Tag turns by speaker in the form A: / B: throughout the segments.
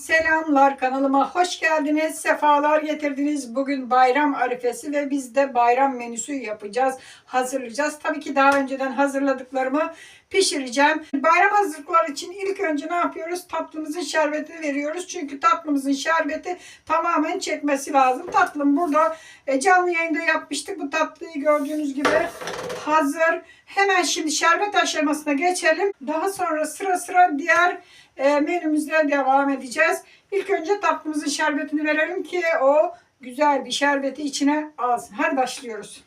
A: Selamlar, kanalıma hoş geldiniz, sefalar getirdiniz. Bugün bayram arifesi ve biz de bayram menüsü yapacağız, hazırlayacağız. Tabii ki daha önceden hazırladıklarımı pişireceğim. Bayram hazırlıkları için ilk önce ne yapıyoruz? Tatlımızın şerbetini veriyoruz. Çünkü tatlımızın şerbeti tamamen çekmesi lazım. Tatlım burada canlı yayında yapmıştık. Bu tatlıyı gördüğünüz gibi hazır. Hemen şimdi şerbet aşamasına geçelim. Daha sonra sıra sıra diğer menümüzde devam edeceğiz. İlk önce tatlımızın şerbetini verelim ki o güzel bir şerbeti içine alsın. Hadi başlıyoruz.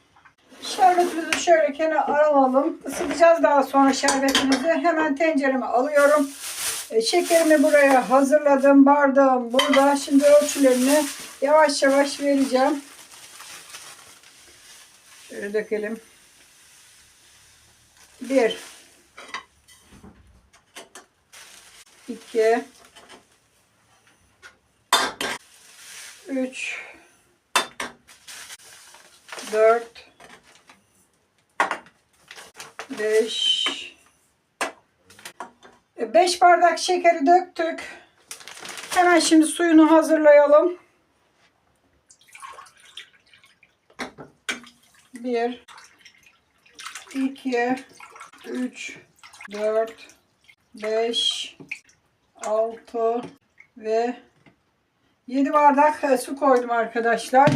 A: Şerbetimizi şöyle kenara alalım. Isıtacağız daha sonra şerbetimizi. Hemen tencereme alıyorum. Şekerimi buraya hazırladım. Bardağım burada. Şimdi ölçülerini yavaş yavaş vereceğim. Şöyle dökelim. 1 2 3 4 5 5 bardak şekeri döktük. Hemen şimdi suyunu hazırlayalım. 1 2 3 4 5 6 ve 7 bardak su koydum arkadaşlar.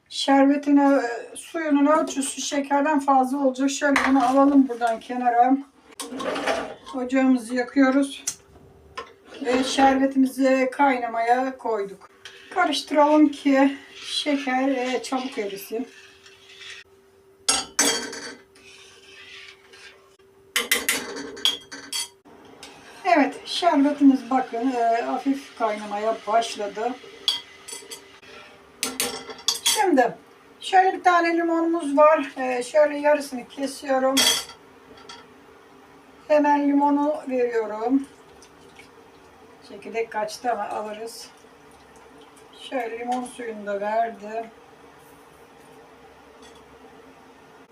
A: Şerbetine suyunun ölçüsü şekerden fazla olacak. Şöyle bunu alalım buradan kenara. Ocağımızı yakıyoruz. Ve şerbetimizi kaynamaya koyduk. Karıştıralım ki şeker çabuk erisin. Evet, şerbetimiz bakın hafif kaynamaya başladı. Şimdi şöyle bir tane limonumuz var. Şöyle yarısını kesiyorum. Hemen limonu veriyorum. Çekirdek kaçtı ama alırız. Şöyle limon suyunu da verdim.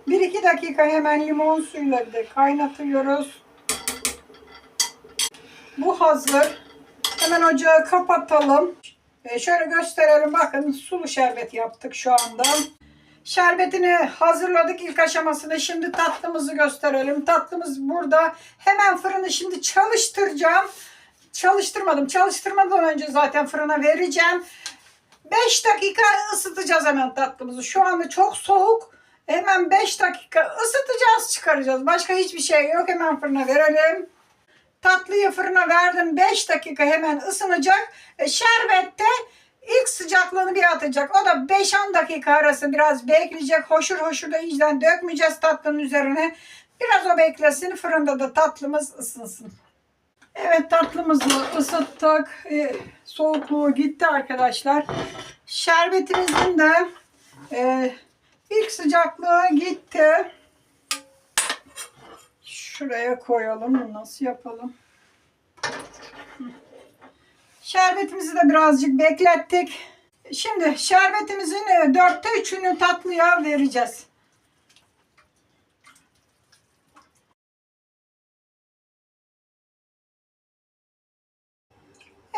A: 1-2 dakika hemen limon suyuyla da kaynatıyoruz. Bu hazır. Hemen ocağı kapatalım. Şöyle gösterelim. Bakın sulu şerbet yaptık şu anda. Şerbetini hazırladık ilk aşamasını. Şimdi tatlımızı gösterelim. Tatlımız burada. Hemen fırını şimdi çalıştıracağım. Çalıştırmadan önce zaten fırına vereceğim. 5 dakika ısıtacağız hemen tatlımızı. Şu anda çok soğuk. Hemen 5 dakika ısıtacağız, çıkaracağız. Başka hiçbir şey yok. Hemen fırına verelim. Tatlıyı fırına verdim. 5 dakika hemen ısınacak. Şerbette ilk sıcaklığını bir atacak. O da 5-10 dakika arası biraz bekleyecek. Hoşur hoşur da iyiciden dökmeyeceğiz tatlının üzerine. Biraz o beklesin. Fırında da tatlımız ısınsın. Evet, tatlımızı ısıttık. Soğukluğu gitti arkadaşlar. Şerbetimizin de ilk sıcaklığı gitti. Şuraya koyalım. Nasıl yapalım? Şerbetimizi de birazcık beklettik. Şimdi şerbetimizin 4'te 3'ünü tatlıya vereceğiz.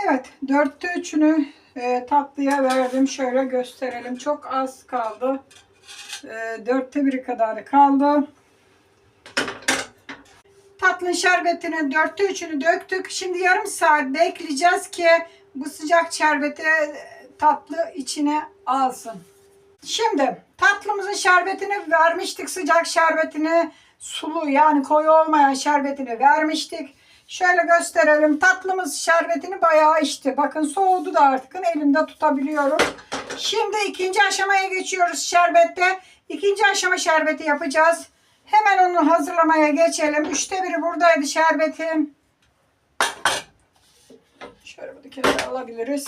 A: Evet, 4'te 3'ünü tatlıya verdim. Şöyle gösterelim. Çok az kaldı. 4'te 1'i kadar kaldı. Tatlının şerbetinin 4'te 3'ünü döktük. Şimdi yarım saat bekleyeceğiz ki bu sıcak şerbeti tatlı içine alsın. Şimdi tatlımızın şerbetini vermiştik. Sıcak şerbetini, sulu yani koyu olmayan şerbetini vermiştik. Şöyle gösterelim. Tatlımız şerbetini bayağı içti. Bakın soğudu da artık elimde tutabiliyorum. Şimdi ikinci aşamaya geçiyoruz şerbette. İkinci aşama şerbeti yapacağız. Hemen onu hazırlamaya geçelim. 3'te 1'i buradaydı şerbetim. Şöyle bu kenara alabiliriz.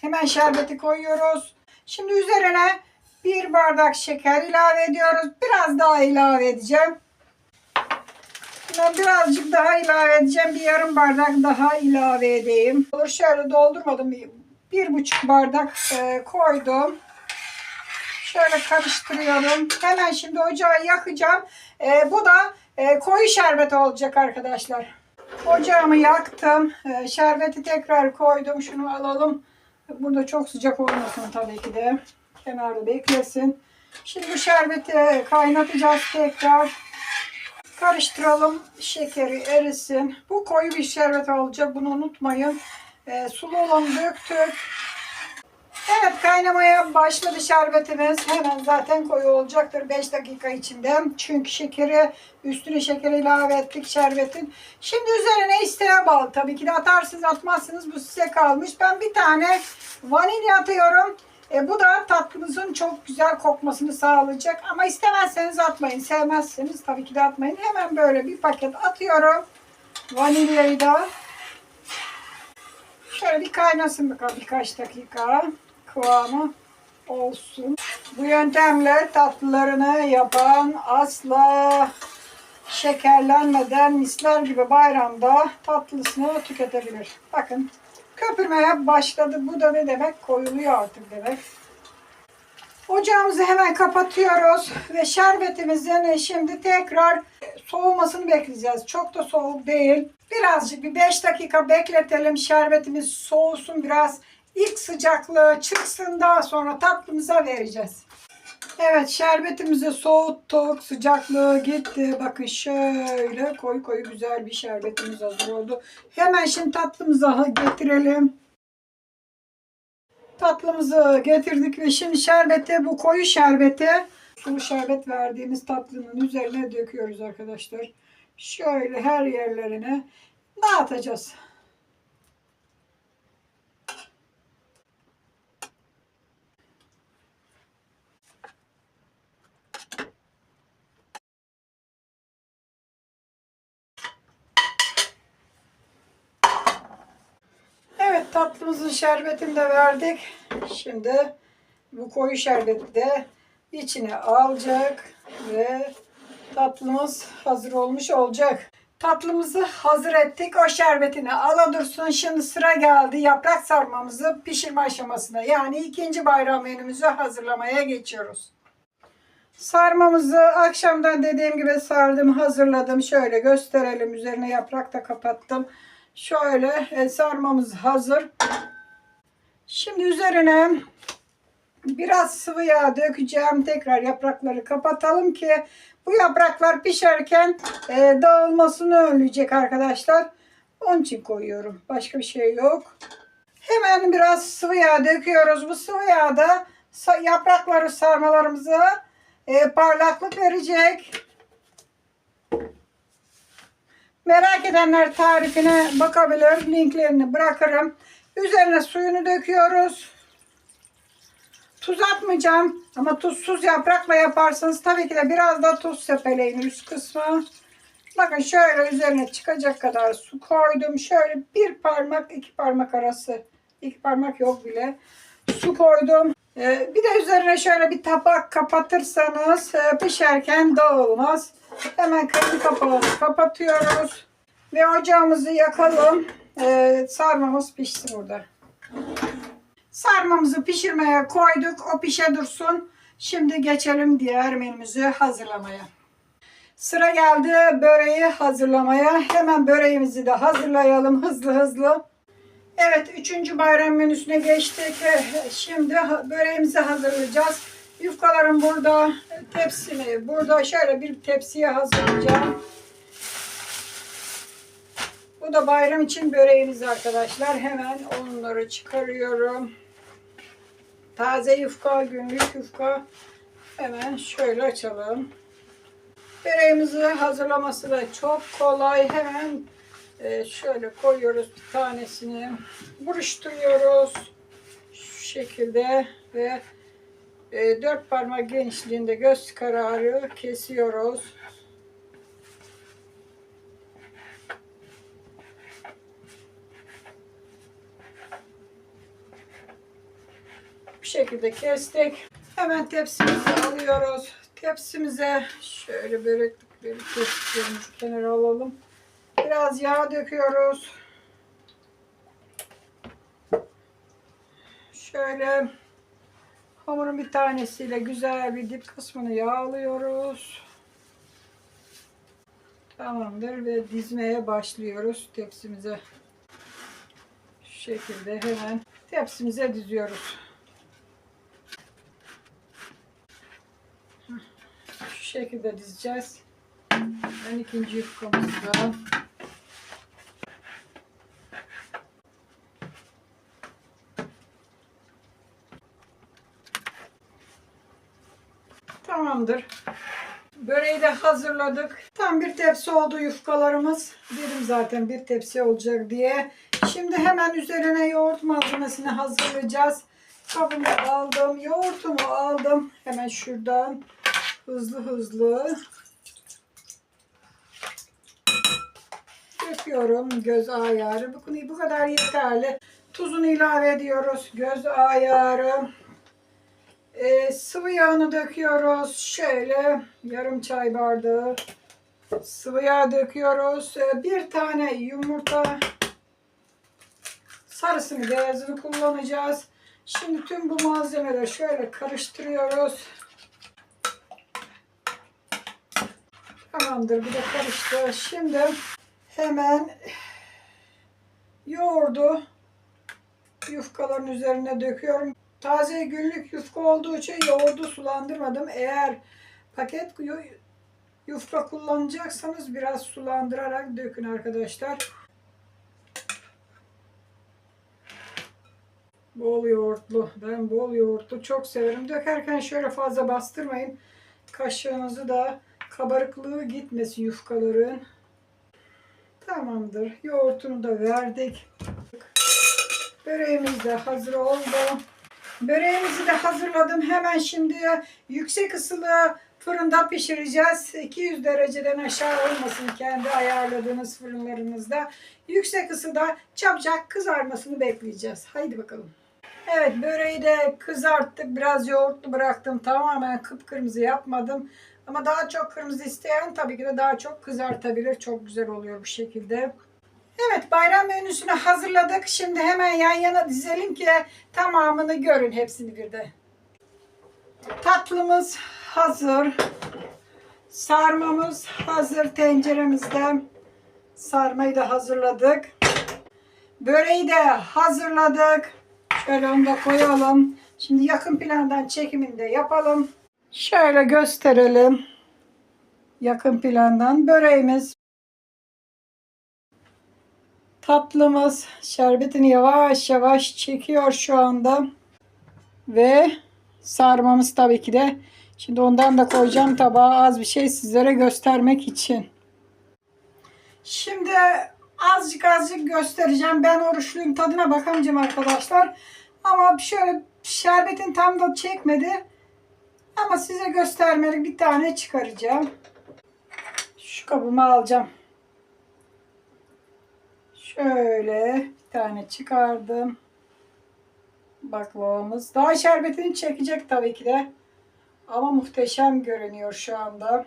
A: Hemen şerbeti koyuyoruz. Şimdi üzerine 1 bardak şeker ilave ediyoruz. Biraz daha ilave edeceğim. Buna birazcık daha ilave edeceğim. Bir yarım bardak daha ilave edeyim. Şöyle doldurmadım. 1,5 bardak koydum. Şöyle karıştırıyorum. Hemen şimdi ocağı yakacağım. Bu da koyu şerbet olacak arkadaşlar. Ocağımı yaktım. Şerbeti tekrar koydum. Şunu alalım. Burada çok sıcak olmasın tabii ki de. Kenarda beklesin. Şimdi bu şerbeti kaynatacağız tekrar. Karıştıralım. Şekeri erisin. Bu koyu bir şerbet olacak. Bunu unutmayın. Sulu olanı döktük. Evet, kaynamaya başladı şerbetimiz. Hemen zaten koyu olacaktır 5 dakika içinde. Çünkü üstüne şeker ilave ettik şerbetin. Şimdi üzerine isteğe bağlı. Tabii ki de atarsınız atmazsınız, bu size kalmış. Ben bir tane vanilya atıyorum. Bu da tatlımızın çok güzel kokmasını sağlayacak. Ama istemezseniz atmayın. Sevmezseniz tabii ki de atmayın. Hemen böyle bir paket atıyorum. Vanilyayı da. Şöyle bir kaynasın bakalım birkaç dakika. Kıvamı olsun. Bu yöntemle tatlılarını yapan asla şekerlenmeden misler gibi bayramda tatlısını tüketebilir. Bakın köpürmeye başladı. Bu da ne demek? Koyuluyor artık demek. Ocağımızı hemen kapatıyoruz ve şerbetimizin şimdi tekrar soğumasını bekleyeceğiz. Çok da soğuk değil. Birazcık bir 5 dakika bekletelim. Şerbetimiz soğusun biraz. İlk sıcaklığı çıksın, daha sonra tatlımıza vereceğiz. Evet, şerbetimizi soğuttuk. Sıcaklığı gitti. Bakın şöyle koyu koyu güzel bir şerbetimiz hazır oldu. Hemen şimdi tatlımıza getirelim. Tatlımızı getirdik ve şimdi şerbeti, bu koyu şerbeti, sulu şerbet verdiğimiz tatlının üzerine döküyoruz arkadaşlar. Şöyle her yerlerine dağıtacağız. Evet, tatlımızın şerbetini de verdik. Şimdi bu koyu şerbeti de içine alacak ve tatlımız hazır olmuş olacak. Tatlımızı hazır ettik. O şerbetini ala dursun. Şimdi sıra geldi yaprak sarmamızı pişirme aşamasına. Yani ikinci bayram menümüzü hazırlamaya geçiyoruz. Sarmamızı akşamdan dediğim gibi sardım, hazırladım. Şöyle gösterelim. Üzerine yaprak da kapattım. Şöyle sarmamız hazır. Şimdi üzerine biraz sıvı yağ dökeceğim. Tekrar yaprakları kapatalım ki bu yapraklar pişerken dağılmasını önleyecek arkadaşlar. Onun için koyuyorum. Başka bir şey yok. Hemen biraz sıvı yağ döküyoruz. Bu sıvı yağda yaprakları sarmalarımıza parlaklık verecek. Merak edenler tarifine bakabilir. Linklerini bırakırım. Üzerine suyunu döküyoruz. Tuz atmayacağım ama tuzsuz yaprakla yaparsanız tabii ki de biraz da tuz sepeleyin üst kısmı. Bakın şöyle üzerine çıkacak kadar su koydum. Şöyle bir parmak, iki parmak arası, iki parmak yok bile su koydum. Bir de üzerine şöyle bir tabak kapatırsanız pişerken dağılmaz. Hemen kendi kapağını kapatıyoruz ve ocağımızı yakalım. Sarmamız pişsin burada. Sarmamızı pişirmeye koyduk. O pişe dursun. Şimdi geçelim diğer menümüzü hazırlamaya. Sıra geldi böreği hazırlamaya. Hemen böreğimizi de hazırlayalım hızlı hızlı. Evet, 3. bayram menüsüne geçtik. Şimdi böreğimizi hazırlayacağız. Yufkalarım burada. Tepsimi burada. Şöyle bir tepsiye hazırlayacağım. Bu da bayram için böreğimiz arkadaşlar. Hemen onları çıkarıyorum. Taze yufka, günlük yufka. Hemen şöyle açalım. Böreğimizi hazırlaması da çok kolay. Hemen şöyle koyuyoruz bir tanesini. Buruşturuyoruz. Şu şekilde ve 4 parmak genişliğinde göz kararı kesiyoruz. Bu şekilde kestik. Hemen tepsimizi alıyoruz. Tepsimize şöyle börekleri kestiklerimizi kenara alalım. Biraz yağ döküyoruz. Şöyle hamurun bir tanesiyle güzel bir dip kısmını yağlıyoruz. Tamamdır ve dizmeye başlıyoruz tepsimize. Şu şekilde hemen tepsimize diziyoruz. Şu şekilde dizeceğiz. Ben ikinci yufkamızda. Tamamdır. Böreği de hazırladık. Tam bir tepsi oldu yufkalarımız. Dedim zaten bir tepsi olacak diye. Şimdi hemen üzerine yoğurt malzemesini hazırlayacağız. Kabımı aldım. Yoğurtumu aldım. Hemen şuradan hızlı hızlı döküyorum. Göz ayarı. Bu kadar yeterli. Tuzunu ilave ediyoruz. Göz ayarı. Sıvı yağını döküyoruz. Şöyle yarım çay bardağı sıvı yağ döküyoruz. Bir tane yumurta sarısını beyazını kullanacağız. Şimdi tüm bu malzemeleri şöyle karıştırıyoruz. Tamamdır, bu da karıştı. Şimdi hemen yoğurdu yufkaların üzerine döküyorum. Taze günlük yufka olduğu için yoğurdu sulandırmadım. Eğer paket yufka kullanacaksanız biraz sulandırarak dökün arkadaşlar. Bol yoğurtlu. Ben bol yoğurtlu çok severim. Dökerken şöyle fazla bastırmayın. Kaşığınızı da kabarıklığı gitmesin yufkaların. Tamamdır. Yoğurtunu da verdik. Böreğimiz de hazır oldu. Böreğimizi de hazırladım. Hemen şimdi yüksek ısılı fırında pişireceğiz. 200 dereceden aşağı olmasın kendi ayarladığınız fırınlarınızda. Yüksek ısıda çabucak kızarmasını bekleyeceğiz. Haydi bakalım. Evet, böreği de kızarttık. Biraz yoğurtlu bıraktım. Tamamen kıpkırmızı yapmadım. Ama daha çok kırmızı isteyen tabii ki de daha çok kızartabilir. Çok güzel oluyor bu şekilde. Evet, bayram menüsünü hazırladık. Şimdi hemen yan yana dizelim ki tamamını görün, hepsini birde. Tatlımız hazır. Sarmamız hazır tenceremizde. Sarmayı da hazırladık. Böreği de hazırladık. Şöyle onu da koyalım. Şimdi yakın plandan çekimini de yapalım. Şöyle gösterelim. Yakın plandan böreğimiz. Tatlımız şerbetini yavaş yavaş çekiyor şu anda. Ve sarmamız tabii ki de. Şimdi ondan da koyacağım tabağa, az bir şey sizlere göstermek için. Şimdi azıcık göstereceğim. Ben oruçluyum, tadına bakamayacağım arkadaşlar. Ama şöyle şerbetin tam da çekmedi. Ama size göstermelik bir tane çıkaracağım. Şu kabımı alacağım. Şöyle bir tane çıkardım. Baklavamız. Daha şerbetini çekecek tabii ki de. Ama muhteşem görünüyor şu anda.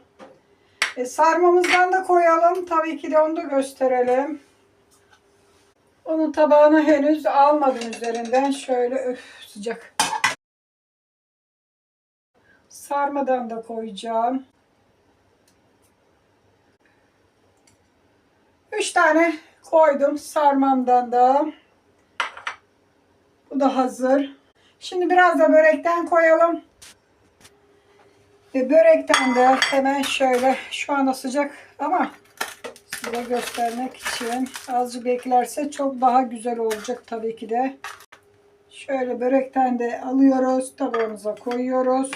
A: Sarmamızdan da koyalım. Tabii ki de onu da gösterelim. Onun tabağını henüz almadım üzerinden. Şöyle sıcak. Sarmadan da koyacağım. 3 tane koydum sarmamdan da. Bu da hazır. Şimdi biraz da börekten koyalım. Ve börekten de hemen şöyle, şu anda sıcak ama size göstermek için azıcık beklerse çok daha güzel olacak tabii ki de. Şöyle börekten de alıyoruz, tabağımıza koyuyoruz.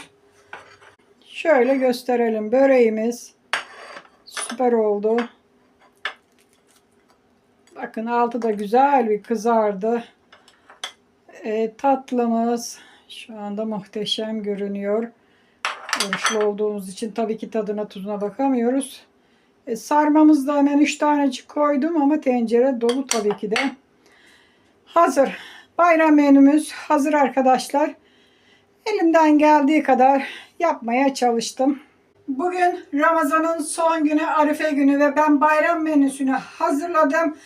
A: Şöyle gösterelim, böreğimiz süper oldu. Bakın altı da güzel bir kızardı. Tatlımız şu anda muhteşem görünüyor. Oruçlu olduğumuz için tabii ki tadına tuzuna bakamıyoruz. Sarmamızda hemen 3 tanecik koydum ama tencere dolu tabii ki de. Hazır. Bayram menümüz hazır arkadaşlar. Elimden geldiği kadar yapmaya çalıştım. Bugün Ramazan'ın son günü, Arife günü ve ben bayram menüsünü hazırladım.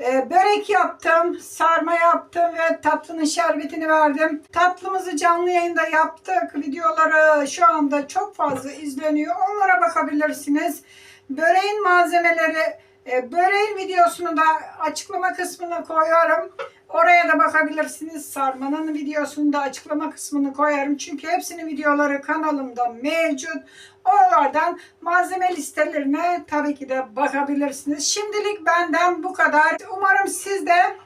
A: Börek yaptım, sarma yaptım ve tatlının şerbetini verdim. Tatlımızı canlı yayında yaptık. Videoları şu anda çok fazla izleniyor. Onlara bakabilirsiniz. Böreğin malzemeleri, böreğin videosunu da açıklama kısmına koyuyorum. Oraya da bakabilirsiniz. Sarmanın videosunu da açıklama kısmına koyarım. Çünkü hepsinin videoları kanalımda mevcut. Oralardan malzeme listelerine tabii ki de bakabilirsiniz. Şimdilik benden bu kadar. Umarım siz de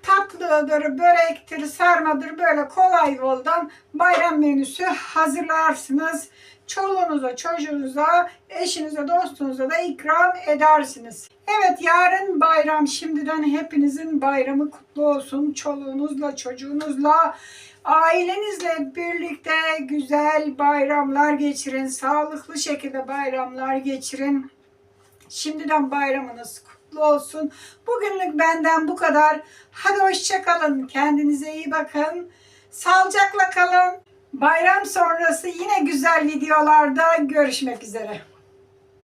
A: tatlıdır, börektir, sarmadır böyle kolay yoldan bayram menüsü hazırlarsınız. Çoluğunuza, çocuğunuza, eşinize, dostunuza da ikram edersiniz. Evet, yarın bayram. Şimdiden hepinizin bayramı kutlu olsun. Çoluğunuzla, çocuğunuzla, ailenizle birlikte güzel bayramlar geçirin. Sağlıklı şekilde bayramlar geçirin. Şimdiden bayramınız kutlu olsun. Bugünlük benden bu kadar. Hadi hoşça kalın. Kendinize iyi bakın. Sağlıcakla kalın. Bayram sonrası yine güzel videolarda görüşmek üzere.